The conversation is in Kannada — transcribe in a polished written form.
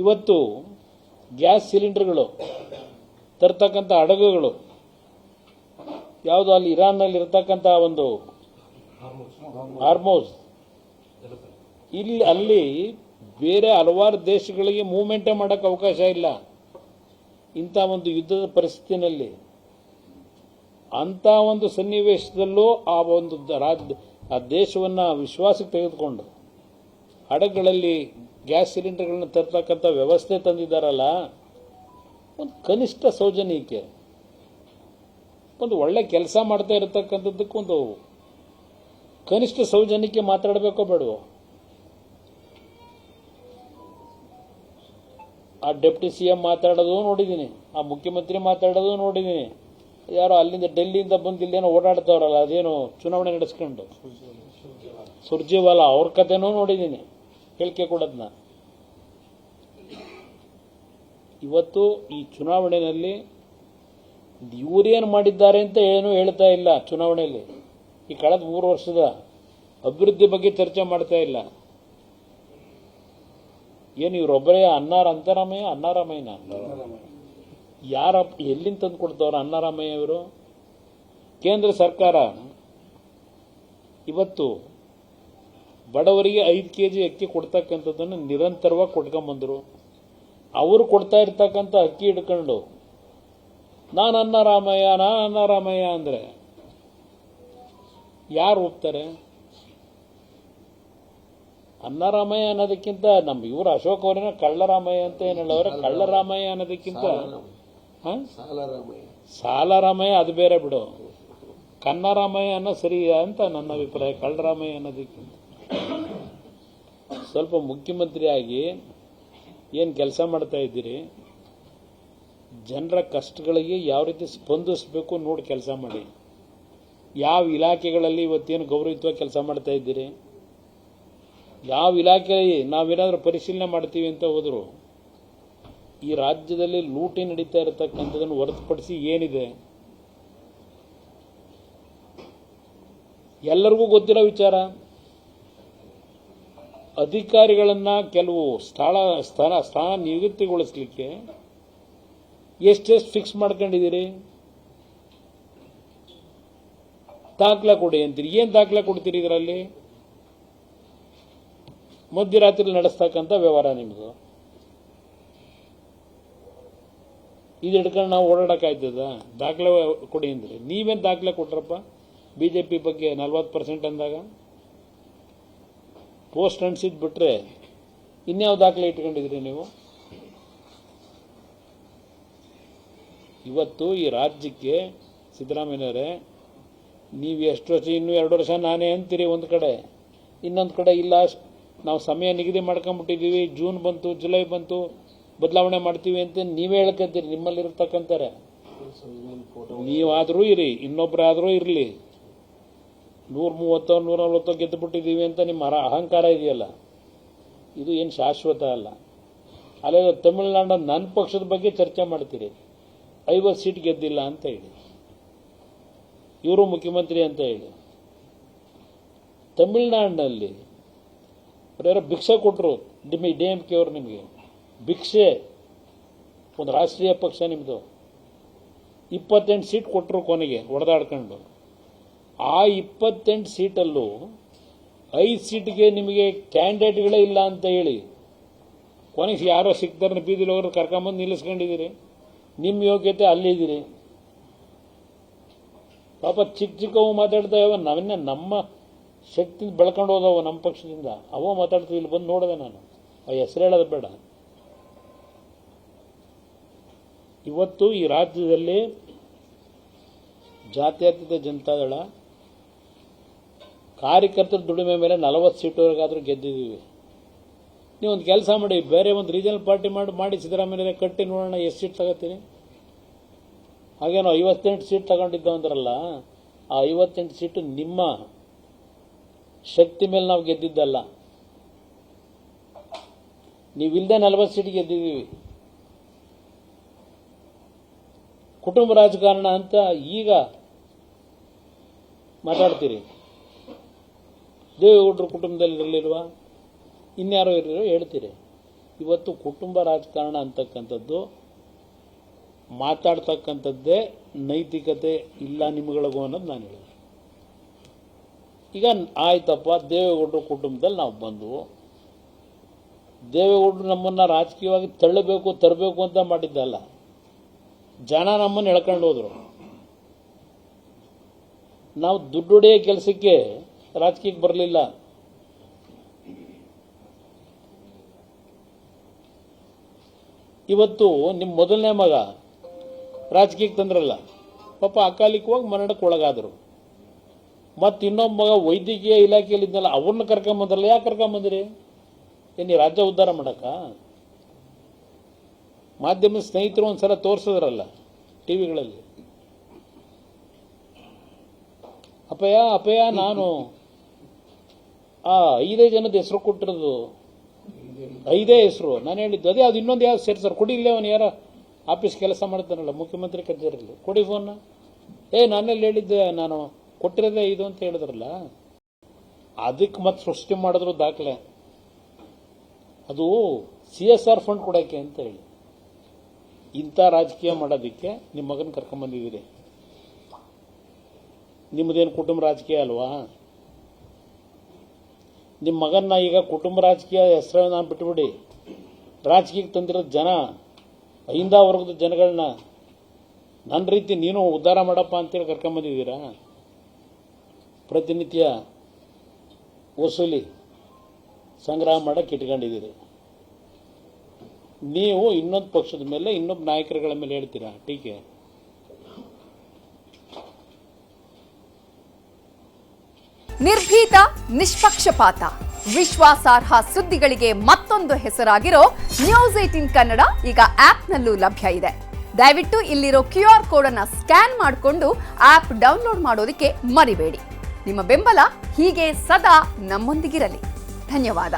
ಇವತ್ತು ಗ್ಯಾಸ್ ಸಿಲಿಂಡರ್ಗಳು ತರ್ತಕ್ಕಂಥ ಹಡಗುಗಳು ಯಾವುದು ಅಲ್ಲಿ ಇರಾನ್ನಲ್ಲಿ ಇರತಕ್ಕಂಥ ಒಂದು ಹಾರ್ಮೋಸ್ ಅಲ್ಲಿ ಬೇರೆ ಹಲವಾರು ದೇಶಗಳಿಗೆ ಮೂವ್ಮೆಂಟೇ ಮಾಡೋಕ್ಕೆ ಅವಕಾಶ ಇಲ್ಲ. ಇಂಥ ಒಂದು ಯುದ್ಧದ ಪರಿಸ್ಥಿತಿನಲ್ಲಿ ಅಂಥ ಒಂದು ಸನ್ನಿವೇಶದಲ್ಲೂ ಆ ದೇಶವನ್ನು ವಿಶ್ವಾಸಕ್ಕೆ ತೆಗೆದುಕೊಂಡು ಹಡಗುಗಳಲ್ಲಿ ಗ್ಯಾಸ್ ಸಿಲಿಂಡರ್ಗಳನ್ನ ತರ್ತಕ್ಕಂಥ ವ್ಯವಸ್ಥೆ ತಂದಿದ್ದಾರಲ್ಲ, ಒಂದು ಕನಿಷ್ಠ ಸೌಜನ್ಯಕ್ಕೆ, ಒಂದು ಒಳ್ಳೆ ಕೆಲಸ ಮಾಡ್ತಾ ಇರತಕ್ಕಂಥದ್ದಕ್ಕೊಂದು ಕನಿಷ್ಠ ಸೌಜನ್ಯಕ್ಕೆ ಮಾತಾಡಬೇಕೋ ಬೇಡವೋ? ಆ ಡೆಪ್ಟಿ CM ಮಾತಾಡೋದು ನೋಡಿದ್ದೀನಿ, ಆ ಮುಖ್ಯಮಂತ್ರಿ ಮಾತಾಡೋದು ನೋಡಿದ್ದೀನಿ. ಯಾರೋ ಅಲ್ಲಿಂದ ಡೆಲ್ಲಿಯಿಂದ ಬಂದು ಇಲ್ಲೇನೋ ಓಡಾಡ್ತಾವ್ರಲ್ಲ, ಅದೇನೋ ಚುನಾವಣೆ ನಡೆಸ್ಕೊಂಡು ಸುರ್ಜೇವಾಲಾ ಅವ್ರ ಕಥೆನೂ ನೋಡಿದ್ದೀನಿ, ಹೇಳಿಕೆ ಕೊಡೋದನ್ನ. ಇವತ್ತು ಈ ಚುನಾವಣೆಯಲ್ಲಿ ಇವರೇನು ಮಾಡಿದ್ದಾರೆ ಅಂತ ಏನೂ ಹೇಳ್ತಾ ಇಲ್ಲ. ಚುನಾವಣೆಯಲ್ಲಿ ಈ ಕಳೆದ 3 ವರ್ಷದ ಅಭಿವೃದ್ಧಿ ಬಗ್ಗೆ ಚರ್ಚೆ ಮಾಡ್ತಾ ಇಲ್ಲ. ಏನು ಇವರೊಬ್ಬರೇ ಅನ್ನಾರಾಮಯ್ಯನ ಯಾರ ಎಲ್ಲಿಂದ ತಂದು ಕೊಡ್ತವ್ರ ಅನ್ನಾರಾಮಯ್ಯ ಇವರು? ಕೇಂದ್ರ ಸರ್ಕಾರ ಇವತ್ತು ಬಡವರಿಗೆ 5 kg ಅಕ್ಕಿ ಕೊಡ್ತಕ್ಕಂಥದ್ದನ್ನು ನಿರಂತರವಾಗಿ ಕೊಟ್ಕೊಂಬಂದರು. ಅವರು ಕೊಡ್ತಾ ಇರ್ತಕ್ಕಂಥ ಅಕ್ಕಿ ಹಿಡ್ಕೊಂಡು ನಾನು ಅನ್ನಾರಾಮಯ್ಯ ಅಂದರೆ ಯಾರು ಒಪ್ತಾರೆ? ಅನ್ನಾರಾಮಯ್ಯ ಅನ್ನೋದಕ್ಕಿಂತ ಇವರು ಅಶೋಕ್ ಅವರನ್ನ ಕಳ್ಳರಾಮಯ್ಯ ಅಂತ ಏನು ಹೇಳೋರೆ, ಕಳ್ಳರಾಮಯ್ಯ ಅನ್ನೋದಕ್ಕಿಂತ ಸಾಲರಾಮಯ್ಯ ಅದು ಬೇರೆ ಬಿಡು, ಕನ್ನರಾಮಯ್ಯ ಅನ್ನೋ ಸರಿ ಅಂತ ನನ್ನ ಅಭಿಪ್ರಾಯ. ಕಳ್ಳರಾಮಯ್ಯ ಅನ್ನೋದಕ್ಕಿಂತ ಸ್ವಲ್ಪ ಮುಖ್ಯಮಂತ್ರಿಯಾಗಿ ಏನು ಕೆಲಸ ಮಾಡ್ತಾ ಇದ್ದೀರಿ, ಜನರ ಕಷ್ಟಗಳಿಗೆ ಯಾವ ರೀತಿ ಸ್ಪಂದಿಸಬೇಕು ನೋಡಿ ಕೆಲಸ ಮಾಡಿ. ಯಾವ ಇಲಾಖೆಗಳಲ್ಲಿ ಇವತ್ತೇನು ಗೌರವಯುತವಾಗಿ ಕೆಲಸ ಮಾಡ್ತಾ ಇದ್ದೀರಿ, ಯಾವ ಇಲಾಖೆಯಲ್ಲಿ ನಾವೇನಾದರೂ ಪರಿಶೀಲನೆ ಮಾಡ್ತೀವಿ ಅಂತ ಹೋದ್ರು ಈ ರಾಜ್ಯದಲ್ಲಿ ಲೂಟಿ ನಡೀತಾ ಇರತಕ್ಕಂಥದ್ದನ್ನು ಹೊರತುಪಡಿಸಿ ಏನಿದೆ ಎಲ್ಲರಿಗೂ ಗೊತ್ತಿರೋ ವಿಚಾರ. ಅಧಿಕಾರಿಗಳನ್ನ ಕೆಲವು ಸ್ಥಾನ ನಿಯುಕ್ತಿಗೊಳಿಸಲಿಕ್ಕೆ ಎಷ್ಟೆಷ್ಟು ಫಿಕ್ಸ್ ಮಾಡ್ಕೊಂಡಿದ್ದೀರಿ? ದಾಖಲೆ ಕೊಡಿ ಅಂತೀರಿ. ಏನು ದಾಖಲೆ ಕೊಡ್ತೀರಿ ಇದರಲ್ಲಿ? ಮಧ್ಯರಾತ್ರಿ ನಡೆಸ್ತಕ್ಕಂಥ ವ್ಯವಹಾರ ನಿಮ್ಮದು. ಇದು ಹಿಡ್ಕೊಂಡು ನಾವು ಓಡಾಡಕ್ಕಾಯ್ತದ? ದಾಖಲೆ ಕೊಡಿ ಅಂದ್ರೆ ನೀವೇನು ದಾಖಲೆ ಕೊಟ್ರಪ್ಪ? BJP ಬಗ್ಗೆ 40% ಅಂದಾಗ ಪೋಸ್ಟ್ ಅಂಟಿಸಿದ್ ಬಿಟ್ರೆ ಇನ್ಯಾವ ದಾಖಲೆ ಇಟ್ಕೊಂಡಿದ್ರಿ ನೀವು? ಇವತ್ತು ಈ ರಾಜ್ಯಕ್ಕೆ ಸಿದ್ದರಾಮಯ್ಯನವರೇ, ನೀವು ಎಷ್ಟು ವರ್ಷ, ಇನ್ನೂ 2 ವರ್ಷ ನಾನೇ ಅಂತೀರಿ ಒಂದು ಕಡೆ, ಇನ್ನೊಂದು ಕಡೆ ಇಲ್ಲ ನಾವು ಸಮಯ ನಿಗದಿ ಮಾಡ್ಕೊಂಡ್ಬಿಟ್ಟಿದ್ದೀವಿ, ಜೂನ್ ಬಂತು ಜುಲೈ ಬಂತು ಬದಲಾವಣೆ ಮಾಡ್ತೀವಿ ಅಂತ ನೀವೇ ಹೇಳ್ಕೊಂತೀರಿ. ನಿಮ್ಮಲ್ಲಿರ್ತಕ್ಕಂತಾರೆ ನೀವಾದರೂ ಇರಿ, ಇನ್ನೊಬ್ಬರಾದರೂ ಇರಲಿ, 130 140 ಗೆದ್ದು ಬಿಟ್ಟಿದ್ದೀವಿ ಅಂತ ನಿಮ್ಮ ಅಹಂಕಾರ ಇದೆಯಲ್ಲ, ಇದು ಏನು ಶಾಶ್ವತ ಅಲ್ಲ. ಅಲ್ಲೇ ತಮಿಳುನಾಡು ನನ್ನ ಪಕ್ಷದ ಬಗ್ಗೆ ಚರ್ಚೆ ಮಾಡ್ತೀರಿ, 50 ಸೀಟ್ ಗೆದ್ದಿಲ್ಲ ಅಂತ ಹೇಳಿ, ಇವರು ಮುಖ್ಯಮಂತ್ರಿ ಅಂತ ಹೇಳಿ. ತಮಿಳುನಾಡಿನಲ್ಲಿ ಯಾರೋ ಭಿಕ್ಷೆ ಕೊಟ್ಟರು, DMK ಅವರು ನಿಮಗೆ ಭಿಕ್ಷೆ, ಒಂದು ರಾಷ್ಟ್ರೀಯ ಪಕ್ಷ ನಿಮ್ಮದು, 28 ಸೀಟ್ ಕೊಟ್ಟರು ಕೊನೆಗೆ ಹೊಡೆದಾಡ್ಕೊಂಡು. ಆ 28 ಸೀಟಲ್ಲೂ 5 ಸೀಟ್ಗೆ ನಿಮಗೆ ಕ್ಯಾಂಡಿಡೇಟ್ಗಳೇ ಇಲ್ಲ ಅಂತ ಹೇಳಿ ಕೊನೆಗೆ ಯಾರೋ ಸಿಕ್ತಾರನ್ನ ಬೀದಿಲಿ ಹೋಗೋರು ಕರ್ಕೊಂಬಂದು ನಿಲ್ಲಿಸ್ಕೊಂಡಿದ್ದೀರಿ. ನಿಮ್ಮ ಯೋಗ್ಯತೆ ಅಲ್ಲಿದ್ದೀರಿ. ಪಾಪ ಚಿಕ್ಕವು ಮಾತಾಡ್ತಾ ಇವ, ನಮ್ಮ ಶಕ್ತಿಯಿಂದ ಬೆಳ್ಕೊಂಡು ಹೋದವು ನಮ್ಮ ಪಕ್ಷದಿಂದ, ಅವ ಮಾತಾಡ್ತೀವಿ. ಇಲ್ಲಿ ಬಂದು ನೋಡಿದೆ ನಾನು, ಆ ಹೆಸರು ಹೇಳೋದು ಬೇಡ. ಇವತ್ತು ಈ ರಾಜ್ಯದಲ್ಲಿ ಜಾತ್ಯತೀತ ಜನತಾದಳ ಕಾರ್ಯಕರ್ತರ ದುಡಿಮೆ ಮೇಲೆ 40 ಸೀಟ್ವರೆಗಾದರೂ ಗೆದ್ದಿದ್ದೀವಿ. ನೀವು ಒಂದು ಕೆಲಸ ಮಾಡಿ, ಬೇರೆ ಒಂದು ರೀಜನಲ್ ಪಾರ್ಟಿ ಮಾಡಿ ಸಿದ್ದರಾಮಯ್ಯ ಕಟ್ಟಿ ನೋಡೋಣ ಎಷ್ಟು ಸೀಟ್ ತಗೋತೀನಿ. ಹಾಗೇನೋ 58 ಸೀಟ್ ತಗೊಂಡಿದ್ದವಂದ್ರಲ್ಲ, ಆ 58 ಸೀಟು ನಿಮ್ಮ ಶಕ್ತಿ ಮೇಲೆ ನಾವು ಗೆದ್ದಿದ್ದಲ್ಲ. ನೀವಿಲ್ಲದೆ 40 ಸೀಟ್ ಗೆದ್ದಿದ್ದೀವಿ. ಕುಟುಂಬ ರಾಜಕಾರಣ ಅಂತ ಈಗ ಮಾತಾಡ್ತೀರಿ. ದೇವೇಗೌಡರು ಕುಟುಂಬದಲ್ಲಿ ಇರಲಿಲ್ವಾ? ಇನ್ಯಾರೋ ಇರಲಿರೋ ಹೇಳ್ತೀರಿ. ಇವತ್ತು ಕುಟುಂಬ ರಾಜಕಾರಣ ಅಂತಕ್ಕಂಥದ್ದು ಮಾತಾಡ್ತಕ್ಕಂಥದ್ದೇ ನೈತಿಕತೆ ಇಲ್ಲ ನಿಮ್ಗಳಿಗೂ ಅನ್ನೋದು ನಾನು ಹೇಳಿದೆ. ಈಗ ಆಯ್ತಪ್ಪ, ದೇವೇಗೌಡರು ಕುಟುಂಬದಲ್ಲಿ ನಾವು ಬಂದವು, ದೇವೇಗೌಡರು ನಮ್ಮನ್ನು ರಾಜಕೀಯವಾಗಿ ತರಬೇಕು ಅಂತ ಮಾಡಿದ್ದಲ್ಲ, ಜನ ನಮ್ಮನ್ನು ಎಳ್ಕೊಂಡು ಹೋದ್ರು. ನಾವು ದುಡ್ಡು ಹೊಡೆಯೋ ಕೆಲಸಕ್ಕೆ ರಾಜಕೀಯಕ್ಕೆ ಬರಲಿಲ್ಲ. ಇವತ್ತು ನಿಮ್ಮ ಮೊದಲನೇ ಮಗ ರಾಜಕೀಯಕ್ಕೆ ತಂದ್ರಲ್ಲ, ಪಾಪ ಅಕಾಲಿಕವಾಗಿ ಮರಣಕ್ಕೆ ಒಳಗಾದರು. ಮತ್ತು ಇನ್ನೊಬ್ಬ ಮಗ ವೈದ್ಯಕೀಯ ಇಲಾಖೆಯಲ್ಲಿ ಇದ್ದಲ್ಲ, ಅವ್ರನ್ನ ಕರ್ಕೊಂಬಂದ್ರಲ್ಲ. ಯಾಕೆ ಕರ್ಕೊಂಬಂದ್ರಿ? ಏನು ರಾಜ್ಯ ಉದ್ಧಾರ ಮಾಡಕ್ಕ? ಮಾಧ್ಯಮದ ಸ್ನೇಹಿತರು ಒಂದ್ಸಲ ತೋರಿಸಿದ್ರಲ್ಲ ಟಿ ವಿಗಳಲ್ಲಿ, ಅಪಯ ನಾನು ಆ 5 ಜನದ ಹೆಸರು ಕೊಟ್ಟಿರೋದು, 5 ಹೆಸರು ನಾನು ಹೇಳಿದ್ದು. ಅದೇ ಅದು ಇನ್ನೊಂದು ಯಾವ್ದು ಸೇರ್ಸರ್ ಕೊಡಿ, ಇಲ್ಲೇ ಅವನು ಯಾರ ಆಫೀಸ್ ಕೆಲಸ ಮಾಡ್ತಾನಲ್ಲ ಮುಖ್ಯಮಂತ್ರಿ ಕಚೇರಿಯಲ್ಲಿ, ಕೊಡಿ ಫೋನ್ನ. ನಾನೆಲ್ಲಿ ಹೇಳಿದ್ದೆ, ನಾನು ಕೊಟ್ಟಿರೋದೇ 5 ಅಂತ ಹೇಳಿದ್ರಲ್ಲ. ಅದಕ್ಕೆ ಮತ್ತೆ ಸೃಷ್ಟಿ ಮಾಡಿದ್ರು ದಾಖಲೆ. ಅದು CSR ಫಂಡ್ ಕೊಡೋಕ್ಕೆ ಅಂತ ಹೇಳಿ ಇಂಥ ರಾಜಕೀಯ ಮಾಡೋದಕ್ಕೆ ನಿಮ್ಮ ಮಗನ ಕರ್ಕೊಂಬಂದಿದ್ದೀರಿ. ನಿಮ್ಮದೇನು ಕುಟುಂಬ ರಾಜಕೀಯ ಅಲ್ವಾ? ನಿಮ್ಮ ಮಗನ್ನ ಈಗ ಕುಟುಂಬ ರಾಜಕೀಯ ಹೆಸರನ್ನ ಬಿಟ್ಟುಬಿಡಿ, ರಾಜಕೀಯಕ್ಕೆ ತಂದಿರೋದು ಜನ, ಅಹಿಂದ ವರ್ಗದ ಜನಗಳನ್ನ ನನ್ನ ರೀತಿ ನೀನು ಉದ್ಧಾರ ಮಾಡಪ್ಪ ಅಂತೇಳಿ ಕರ್ಕೊಂಬಂದಿದ್ದೀರಾ. ಪ್ರತಿನಿತ್ಯ ವಸೂಲಿ ಸಂಗ್ರಹ ಮಾಡೋಕ್ಕೆ ಇಟ್ಕೊಂಡಿದ್ದೀರಿ. ನೀವು ಇನ್ನೊಂದು ಪಕ್ಷದ ಮೇಲೆ, ಇನ್ನೊಬ್ಬ ನಾಯಕರುಗಳ ಮೇಲೆ ಹೇಳ್ತೀರಾ ಟೀಕೆ. ನಿರ್ಭೀತ, ನಿಷ್ಪಕ್ಷಪಾತ, ವಿಶ್ವಾಸಾರ್ಹ ಸುದ್ದಿಗಳಿಗೆ ಮತ್ತೊಂದು ಹೆಸರಾಗಿರೋ ನ್ಯೂಸ್ 18 ಕನ್ನಡ ಈಗ ಆಪ್ನಲ್ಲೂ ಲಭ್ಯ ಇದೆ. ದಯವಿಟ್ಟು ಇಲ್ಲಿರೋ QR ಕೋಡ್ ಅನ್ನು ಸ್ಕ್ಯಾನ್ ಮಾಡಿಕೊಂಡು ಆಪ್ ಡೌನ್ಲೋಡ್ ಮಾಡೋದಕ್ಕೆ ಮರಿಬೇಡಿ. ನಿಮ್ಮ ಬೆಂಬಲ ಹೀಗೆ ಸದಾ ನಮ್ಮೊಂದಿಗಿರಲಿ. ಧನ್ಯವಾದ.